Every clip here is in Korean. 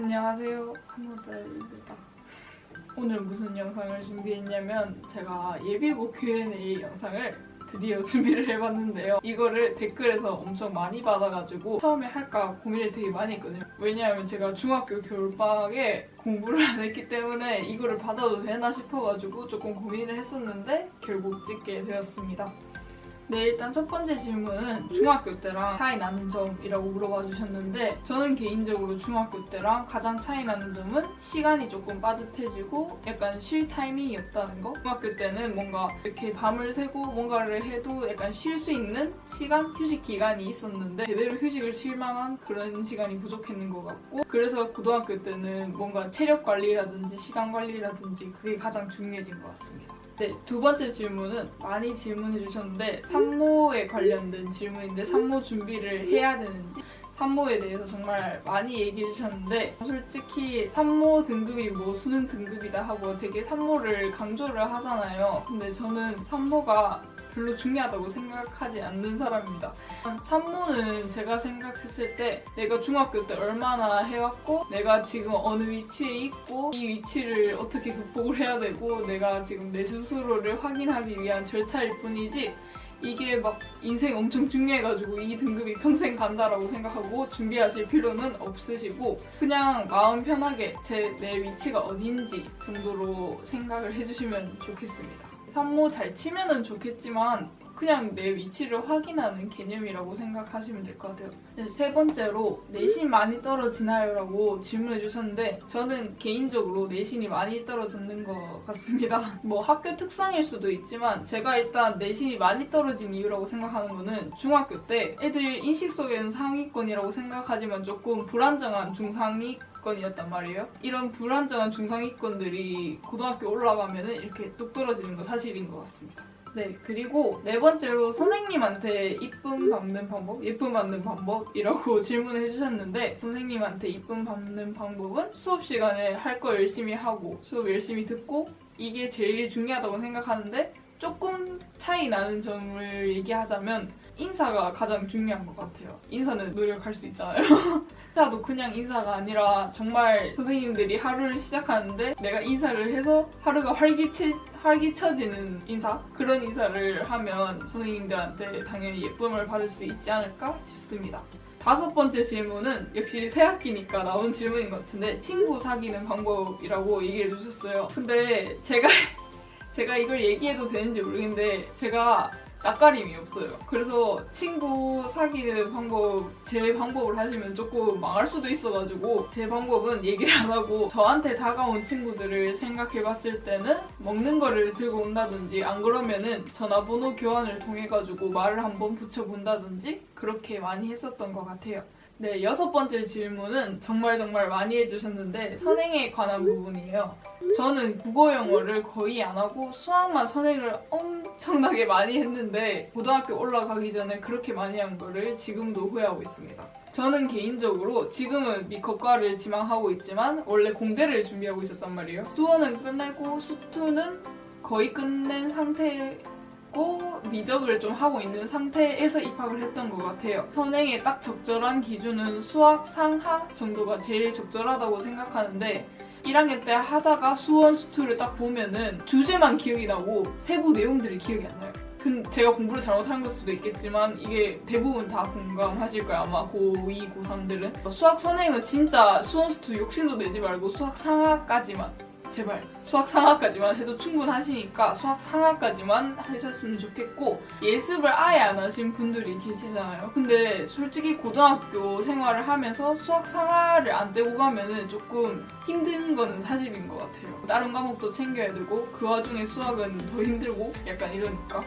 안녕하세요, 한나달입니다. 오늘 무슨 영상을 준비했냐면 제가 예비고 Q&A 영상을 드디어 준비를 해봤는데요. 이거를 댓글에서 엄청 많이 받아가지고 처음에 할까 고민을 되게 많이 했거든요. 왜냐하면 제가 중학교 겨울방학에 공부를 안 했기 때문에 이거를 받아도 되나 싶어가지고 조금 고민을 했었는데 결국 찍게 되었습니다. 네, 일단 첫 번째 질문은 중학교 때랑 차이 나는 점이라고 물어봐 주셨는데 저는 개인적으로 중학교 때랑 가장 차이 나는 점은 시간이 조금 빠듯해지고 약간 쉴 타이밍이 없다는 거. 중학교 때는 뭔가 이렇게 밤을 새고 뭔가를 해도 약간 쉴 수 있는 시간, 휴식 기간이 있었는데 제대로 휴식을 쉴 만한 그런 시간이 부족했는 것 같고, 그래서 고등학교 때는 뭔가 체력 관리라든지 시간 관리라든지 그게 가장 중요해진 것 같습니다. 네, 두 번째 질문은 많이 질문해 주셨는데 산모에 관련된 질문인데 산모 준비를 해야 되는지, 산모에 대해서 정말 많이 얘기해 주셨는데 솔직히 산모 등급이 뭐 수능 등급이다 하고 되게 산모를 강조를 하잖아요. 근데 저는 산모가 별로 중요하다고 생각하지 않는 사람입니다. 산모는 제가 생각했을 때 내가 중학교 때 얼마나 해왔고 내가 지금 어느 위치에 있고 이 위치를 어떻게 극복을 해야 되고 내가 지금 내 스스로를 확인하기 위한 절차일 뿐이지 이게 막 인생 엄청 중요해가지고 이 등급이 평생 간다라고 생각하고 준비하실 필요는 없으시고 그냥 마음 편하게 내 위치가 어딘지 정도로 생각을 해주시면 좋겠습니다. 산모 잘 치면은 좋겠지만 그냥 내 위치를 확인하는 개념이라고 생각하시면 될 것 같아요. 네, 세 번째로 내신 많이 떨어지나요? 라고 질문해 주셨는데 저는 개인적으로 내신이 많이 떨어졌는 것 같습니다. 뭐 학교 특성일 수도 있지만 제가 일단 내신이 많이 떨어진 이유라고 생각하는 거는 중학교 때 애들 인식 속에는 상위권이라고 생각하지만 조금 불안정한 중상위권이었단 말이에요. 이런 불안정한 중상위권들이 고등학교 올라가면은 이렇게 뚝 떨어지는 거 사실인 것 같습니다. 네, 그리고 네 번째로 선생님한테 이쁨 받는 방법, 예쁨 받는 방법이라고 질문을 해주셨는데 선생님한테 이쁨 받는 방법은 수업 시간에 할 거 열심히 하고 수업 열심히 듣고 이게 제일 중요하다고 생각하는데 조금 차이 나는 점을 얘기하자면 인사가 가장 중요한 것 같아요. 인사는 노력할 수 있잖아요. 인사도 그냥 인사가 아니라 정말 선생님들이 하루를 시작하는데 내가 인사를 해서 하루가 활기쳐지는 인사? 그런 인사를 하면 선생님들한테 당연히 예쁨을 받을 수 있지 않을까 싶습니다. 다섯 번째 질문은 역시 새학기니까 나온 질문인 것 같은데 친구 사귀는 방법이라고 얘기해 주셨어요. 근데 제가 이걸 얘기해도 되는지 모르겠는데 제가 낯가림이 없어요. 그래서 친구 사귀는 방법, 제 방법을 하시면 조금 망할 수도 있어가지고 제 방법은 얘기를 안 하고 저한테 다가온 친구들을 생각해봤을 때는 먹는 거를 들고 온다든지 안 그러면은 전화번호 교환을 통해가지고 말을 한번 붙여본다든지 그렇게 많이 했었던 것 같아요. 네, 여섯 번째 질문은 정말 많이 해주셨는데 선행에 관한 부분이에요. 저는 국어 영어를 거의 안 하고 수학만 선행을 엄청나게 많이 했는데 고등학교 올라가기 전에 그렇게 많이 한 거를 지금도 후회하고 있습니다. 저는 개인적으로 지금은 미커과를 지망하고 있지만 원래 공대를 준비하고 있었단 말이에요. 수원은 끝내고 수투는 거의 끝낸 상태고 미적을 좀 하고 있는 상태에서 입학을 했던 것 같아요. 선행에 딱 적절한 기준은 수학 상하 정도가 제일 적절하다고 생각하는데 1학년 때 하다가 수원 수투를 딱 보면은 주제만 기억이 나고 세부 내용들이 기억이 안 나요. 제가 공부를 잘못한 걸 수도 있겠지만 이게 대부분 다 공감하실 거예요. 아마 고2, 고3들은. 수학 선행은 진짜 수원 수투 욕심도 내지 말고 수학 상하까지만 제발 수학 상하까지만 해도 충분하시니까 수학 상하까지만 하셨으면 좋겠고 예습을 아예 안 하신 분들이 계시잖아요. 근데 솔직히 고등학교 생활을 하면서 수학 상하를 안 떼고 가면은 조금 힘든 거는 사실인 것 같아요. 다른 과목도 챙겨야 되고 그 와중에 수학은 더 힘들고 약간 이러니까.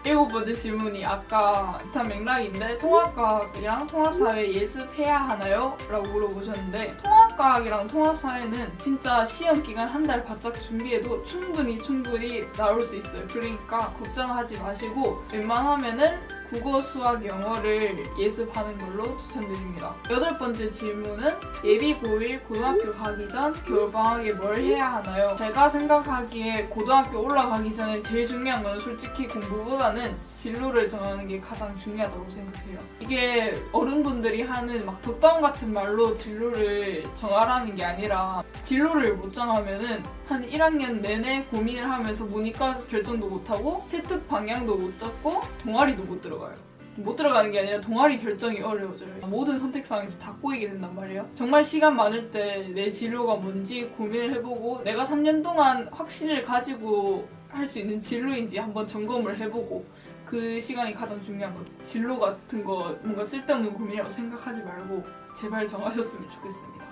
일곱 번째 질문이 아까 비슷한 맥락인데 통합과학이랑 통합사회 예습해야 하나요? 라고 물어보셨는데 통합과학이랑 통합사회는 진짜 시험 기간 한 달 바짝 준비해도 충분히 나올 수 있어요. 그러니까 걱정하지 마시고 웬만하면은 국어, 수학, 영어를 예습하는 걸로 추천드립니다. 8번째 질문은 예비 고1 고등학교 가기 전 겨울방학에 뭘 해야 하나요? 제가 생각하기에 고등학교 올라가기 전에 제일 중요한 건 솔직히 공부보다는 진로를 정하는 게 가장 중요하다고 생각해요. 이게 어른분들이 하는 막 덕담 같은 말로 진로를 정하라는 게 아니라 진로를 못 정하면은 한 1학년 내내 고민을 하면서 문이과 결정도 못하고 채특 방향도 못 잡고 동아리도 못 들어가요. 못 들어가는 게 아니라 동아리 결정이 어려워져요. 모든 선택사항에서 다 꼬이게 된단 말이에요. 정말 시간 많을 때 내 진로가 뭔지 고민을 해보고 내가 3년 동안 확신을 가지고 할 수 있는 진로인지 한번 점검을 해보고 그 시간이 가장 중요한 것. 진로 같은 거 뭔가 쓸데없는 고민이라고 생각하지 말고 제발 정하셨으면 좋겠습니다.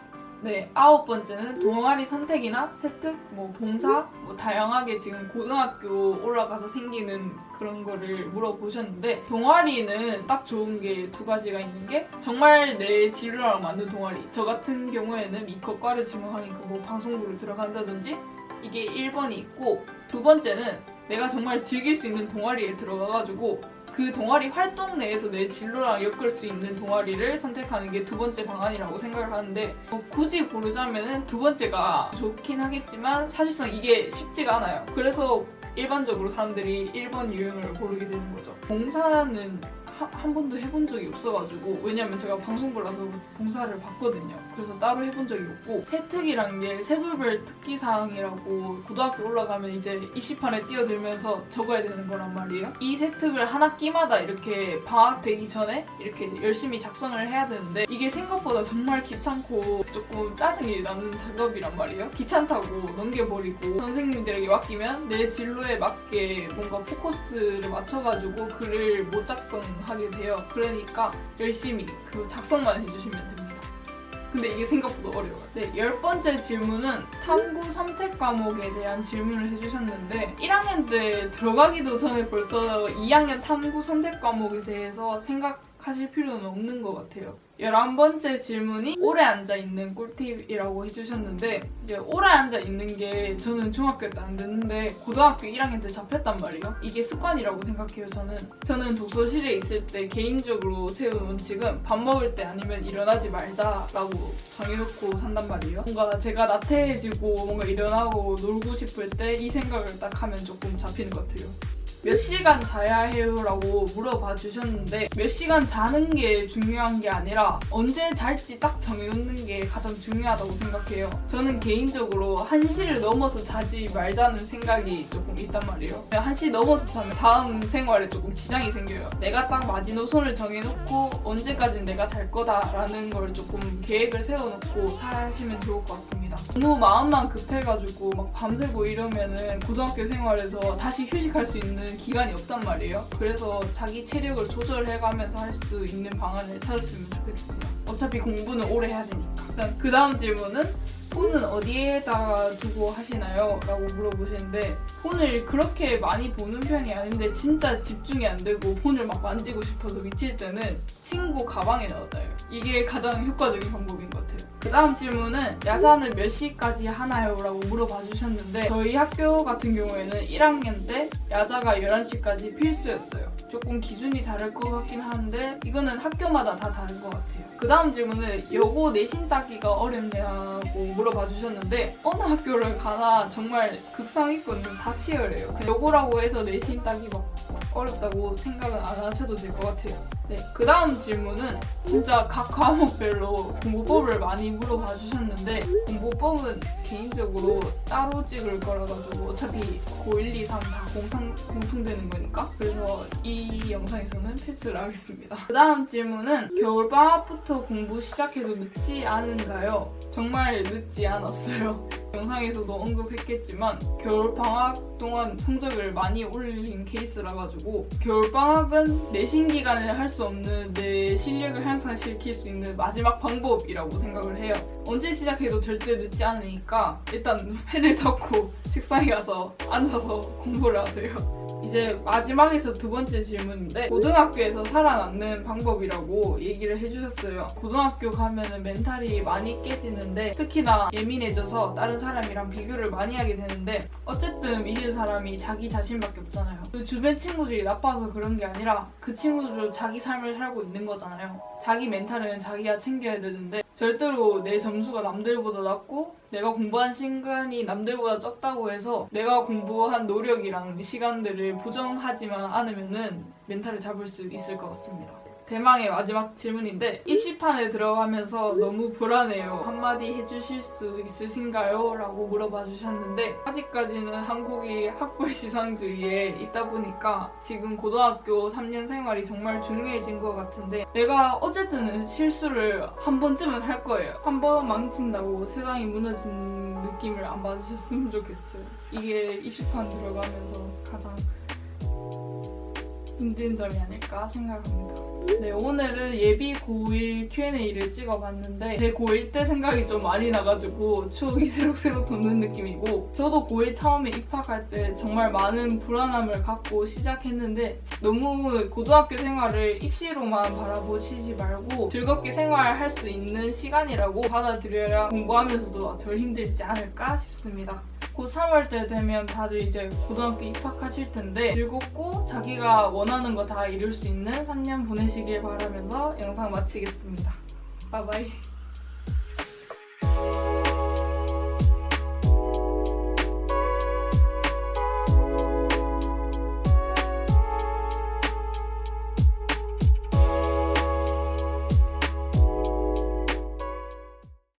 네, 9번째는 동아리 선택이나 세특, 봉사, 다양하게 지금 고등학교 올라가서 생기는 그런 거를 물어보셨는데 동아리는 딱 좋은 게 2가지가 있는 게 정말 내 진로랑 맞는 동아리. 저 같은 경우에는 이과과를 지망하니까 방송부를 들어간다든지 이게 1번이 있고 2번째는 내가 정말 즐길 수 있는 동아리에 들어가가지고 그 동아리 활동 내에서 내 진로랑 엮을 수 있는 동아리를 선택하는 게 2번째 방안이라고 생각을 하는데 굳이 고르자면 2번째가 좋긴 하겠지만 사실상 이게 쉽지가 않아요. 그래서 일반적으로 사람들이 1번 유형을 고르게 되는 거죠. 봉사는 한 번도 해본 적이 없어가지고 왜냐면 제가 방송부라서 봉사를 봤거든요. 그래서 따로 해본 적이 없고 세특이란 게 세부별 특기사항이라고 고등학교 올라가면 이제 입시판에 뛰어들면서 적어야 되는 거란 말이에요. 이 세특을 한 학기마다 이렇게 방학 되기 전에 이렇게 열심히 작성을 해야 되는데 이게 생각보다 정말 귀찮고 조금 짜증이 나는 작업이란 말이에요. 귀찮다고 넘겨버리고 선생님들에게 맡기면 내 진로에 맞게 뭔가 포커스를 맞춰가지고 글을 못 작성하게 돼요. 그러니까 열심히 그 작성만 해주시면 됩니다. 근데 이게 생각보다 어려워요. 네, 10번째 질문은 탐구 선택 과목에 대한 질문을 해주셨는데 1학년 때 들어가기도 전에 벌써 2학년 탐구 선택 과목에 대해서 생각하실 필요는 없는 것 같아요. 11번째 질문이 오래 앉아있는 꿀팁이라고 해주셨는데 이제 오래 앉아있는 게 저는 중학교 때 안 됐는데 고등학교 1학년 때 잡혔단 말이에요. 이게 습관이라고 생각해요. 저는 독서실에 있을 때 개인적으로 세운 원칙은 밥 먹을 때 아니면 일어나지 말자라고 정해놓고 산단 말이에요. 뭔가 제가 나태해지고 뭔가 일어나고 놀고 싶을 때 이 생각을 딱 하면 조금 잡히는 것 같아요. 몇 시간 자야 해요? 라고 물어봐 주셨는데 몇 시간 자는 게 중요한 게 아니라 언제 잘지 딱 정해놓는 게 가장 중요하다고 생각해요. 저는 개인적으로 1시를 넘어서 자지 말자는 생각이 조금 있단 말이에요. 1시 넘어서 자면 다음 생활에 조금 지장이 생겨요. 내가 딱 마지노선을 정해놓고 언제까지는 내가 잘 거다라는 걸 조금 계획을 세워놓고 사시면 좋을 것 같습니다. 너무 마음만 급해가지고 막 밤새고 이러면은 고등학교 생활에서 다시 휴식할 수 있는 기간이 없단 말이에요. 그래서 자기 체력을 조절해가면서 할 수 있는 방안을 찾았으면 좋겠습니다. 어차피 공부는 오래 해야 되니까. 그 다음 질문은 폰은 어디에다가 두고 하시나요? 라고 물어보시는데 폰을 그렇게 많이 보는 편이 아닌데 진짜 집중이 안 되고 폰을 막 만지고 싶어서 미칠 때는 친구 가방에 넣어놔요. 이게 가장 효과적인 방법인 것 같아요. 그 다음 질문은 야자는 몇 시까지 하나요? 라고 물어봐 주셨는데 저희 학교 같은 경우에는 1학년 때 야자가 11시까지 필수였어요. 조금 기준이 다를 것 같긴 한데 이거는 학교마다 다 다른 것 같아요. 그 다음 질문은 여고 내신 따기가 어렵냐고 물어봐 주셨는데 어느 학교를 가나 정말 극상위권은 다 치열해요. 여고라고 해서 내신 따기 막 어렵다고 생각은 안 하셔도 될 것 같아요. 네, 그 다음 질문은 진짜 각 과목별로 공부법을 많이 물어봐 주셨는데 공부법은 개인적으로 따로 찍을 거라 가지고 어차피 고1, 2, 3 다 공통되는 거니까 그래서 이 영상에서는 패스를 하겠습니다. 그 다음 질문은 겨울방학부터 공부 시작해도 늦지 않은가요? 정말 늦지 않았어요. 영상에서도 언급했겠지만 겨울방학 동안 성적을 많이 올린 케이스라 가지고 겨울방학은 내신 기간에 할 수 없는 내 실력을 향상시킬 수 있는 마지막 방법이라고 생각을 해요. 언제 시작해도 절대 늦지 않으니까 일단 펜을 잡고 책상에 가서 앉아서 공부를 하세요. 이제 마지막에서 2번째 질문인데 고등학교에서 살아남는 방법이라고 얘기를 해주셨어요. 고등학교 가면은 멘탈이 많이 깨지는데 특히나 예민해져서 다른 사람이랑 비교를 많이 하게 되는데 어쨌든 믿을 사람이 자기 자신밖에 없잖아요. 그 주변 친구들이 나빠서 그런 게 아니라 그 친구들도 자기 삶을 살고 있는 거잖아요. 자기 멘탈은 자기가 챙겨야 되는데 절대로 내 점수가 남들보다 낮고 내가 공부한 시간이 남들보다 적다고 해서 내가 공부한 노력이랑 시간들을 부정하지만 않으면은 멘탈을 잡을 수 있을 것 같습니다. 대망의 마지막 질문인데 입시판에 들어가면서 너무 불안해요. 한마디 해주실 수 있으신가요? 라고 물어봐 주셨는데 아직까지는 한국이 학벌 지상주의에 있다 보니까 지금 고등학교 3년 생활이 정말 중요해진 것 같은데 내가 어쨌든 실수를 한 번쯤은 할 거예요. 한 번 망친다고 세상이 무너진 느낌을 안 받으셨으면 좋겠어요. 이게 입시판 들어가면서 가장 힘든 점이 아닐까 생각합니다. 네, 오늘은 예비 고1 Q&A를 찍어봤는데 제 고1 때 생각이 좀 많이 나가지고 추억이 새록새록 돋는 느낌이고 저도 고1 처음에 입학할 때 정말 많은 불안함을 갖고 시작했는데 너무 고등학교 생활을 입시로만 바라보시지 말고 즐겁게 생활할 수 있는 시간이라고 받아들여야 공부하면서도 덜 힘들지 않을까 싶습니다. 곧 3월 때 되면 다들 이제 고등학교 입학하실 텐데 즐겁고 자기가 원하는 거 다 이룰 수 있는 3년 보내시길 바라면서 영상 마치겠습니다. 바이바이.